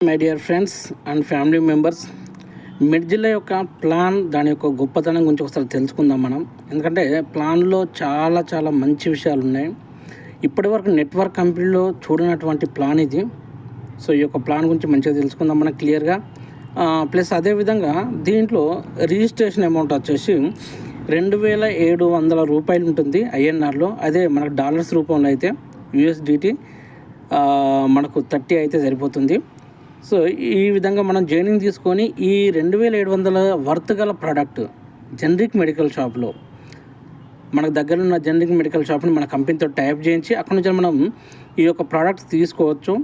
My dear friends and family members, మిడ్జిల్లా యొక్క plan దాని యొక్క గొప్పతనం గురించి ఒకసారి తెలుసుకుందాం మనం. ఎందుకంటే ప్లాన్లో చాలా చాలా మంచి విషయాలు ఉన్నాయి. ఇప్పటివరకు నెట్వర్క్ కంపెనీలో చూడనటువంటి ప్లాన్ ఇది. సో ఈ యొక్క ప్లాన్ గురించి మంచిగా తెలుసుకుందాం మనం క్లియర్గా. ప్లస్ అదేవిధంగా దీంట్లో రిజిస్ట్రేషన్ అమౌంట్ వచ్చేసి 2700 రూపాయలు ఉంటుంది ఐఎన్ఆర్లో. అదే మనకు డాలర్స్ రూపంలో అయితే యూఎస్డిటీ మనకు 30 అయితే సరిపోతుంది. సో ఈ విధంగా మనం జాయినింగ్ తీసుకొని ఈ 2700 వర్త్ గల ప్రోడక్ట్ జనరిక్ మెడికల్ షాప్లో మనకు దగ్గర ఉన్న జనరిక్ మెడికల్ షాప్ని మన కంపెనీతో టైప్ చేయించి అక్కడ నుంచి మనం ఈ యొక్క ప్రోడక్ట్ తీసుకోవచ్చు.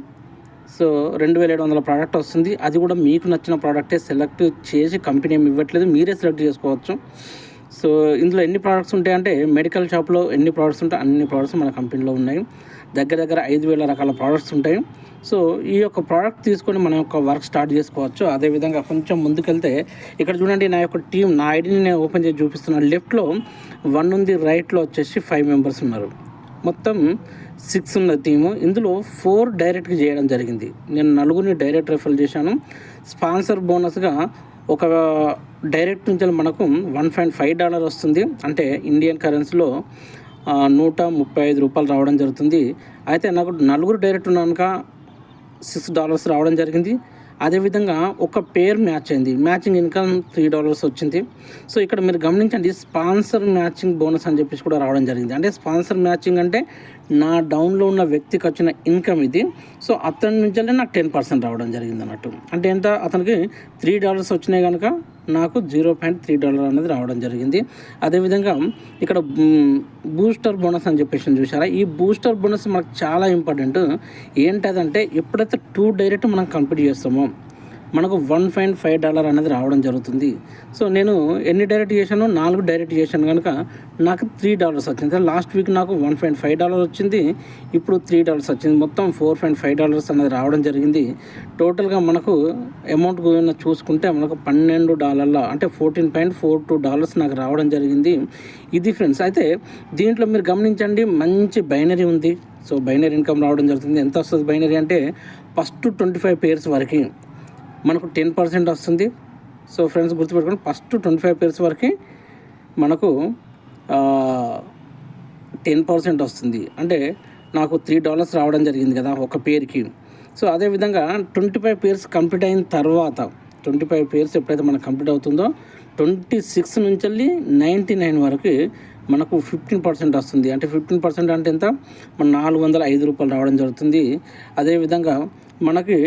సో 2700 ప్రోడక్ట్ వస్తుంది. అది కూడా మీకు నచ్చిన ప్రోడక్టే సెలెక్ట్ చేసి కంపెనీ ఏమి ఇవ్వట్లేదు, మీరే సెలెక్ట్ చేసుకోవచ్చు. సో ఇందులో ఎన్ని ప్రోడక్ట్స్ ఉంటాయంటే మెడికల్ షాప్లో ఎన్ని ప్రోడక్ట్స్ ఉంటాయి అన్ని ప్రోడక్ట్స్ మన కంపెనీలో ఉన్నాయి. దగ్గర 5000 రకాల ప్రోడక్ట్స్ ఉంటాయి. సో ఈ యొక్క ప్రోడక్ట్ తీసుకొని మన యొక్క వర్క్ స్టార్ట్ చేసుకోవచ్చు. అదేవిధంగా కొంచెం ముందుకెళ్తే ఇక్కడ చూడండి, నా యొక్క టీం, నా ఐడిని నేను ఓపెన్ చేసి చూపిస్తున్నాను. లెఫ్ట్లో 1 ఉంది, రైట్లో వచ్చేసి 5 మెంబర్స్ ఉన్నారు. మొత్తం 6 ఉన్న టీము. ఇందులో 4 డైరెక్ట్గా చేయడం జరిగింది. నేను 4 డైరెక్ట్ రెఫర్ చేశాను. స్పాన్సర్ బోనస్గా ఒక డైరెక్ట్ నుంచి మనకు $1.5 వస్తుంది. అంటే ఇండియన్ కరెన్సీలో 135 రూపాయలు రావడం జరుగుతుంది. అయితే నాకు 4 డైరెక్ట్ ఉన్నాక $6 రావడం జరిగింది. అదేవిధంగా ఒక పేర్ మ్యాచ్ అయింది, మ్యాచింగ్ ఇన్కమ్ $3 వచ్చింది. సో ఇక్కడ మీరు గమనించండి, స్పాన్సర్ మ్యాచింగ్ బోనస్ అని చెప్పేసి కూడా రావడం జరిగింది. అంటే స్పాన్సర్ మ్యాచింగ్ అంటే నా డౌన్లో ఉన్న వ్యక్తికి వచ్చిన ఇన్కమ్ ఇది. సో అతని నుంచి నాకు 10% రావడం జరిగింది అన్నట్టు. అంటే ఎంత, అతనికి $3 వచ్చినాయి కనుక నాకు $0.3 అనేది రావడం జరిగింది. అదేవిధంగా ఇక్కడ బూస్టర్ బోనస్ అని చెప్పేసి చూసారా, ఈ బూస్టర్ బోనస్ మనకు చాలా ఇంపార్టెంట్. ఏంటంటే ఎప్పుడైతే 2 డైరెక్ట్ మనం కంప్లీట్ చేస్తామో మనకు $1.5 అనేది రావడం జరుగుతుంది. సో నేను ఎన్ని డైరెక్ట్ చేశాను, 4 డైరెక్ట్ చేశాను కనుక నాకు $3 వచ్చింది. లాస్ట్ వీక్ నాకు $1.5 వచ్చింది, ఇప్పుడు $3 వచ్చింది. మొత్తం $4.5 అనేది రావడం జరిగింది. టోటల్గా మనకు అమౌంట్ చూసుకుంటే మనకు $12 అంటే $14.42 నాకు రావడం జరిగింది. ఇది ఫ్రెండ్స్. అయితే దీంట్లో మీరు గమనించండి, మంచి బైనరీ ఉంది. సో బైనరీ ఇన్కమ్ రావడం జరుగుతుంది. ఎంత వస్తుంది బైనరీ అంటే ఫస్ట్ 25 పేర్స్ వరకు మనకు 10% వస్తుంది. సో ఫ్రెండ్స్ గుర్తుపెట్టుకోండి, ఫస్ట్ 25 పేర్స్ వరకు మనకు 10% వస్తుంది. అంటే నాకు $3 రావడం జరిగింది కదా ఒక పేరుకి. సో అదేవిధంగా 25 పేర్స్ కంప్లీట్ అయిన తర్వాత 25 పేర్స్ ఎప్పుడైతే మనకు కంప్లీట్ అవుతుందో 26 నుంచి 99 వరకు మనకు 15% వస్తుంది. అంటే 15% అంటే ఎంత, మన $405 రావడం జరుగుతుంది. అదేవిధంగా మనకి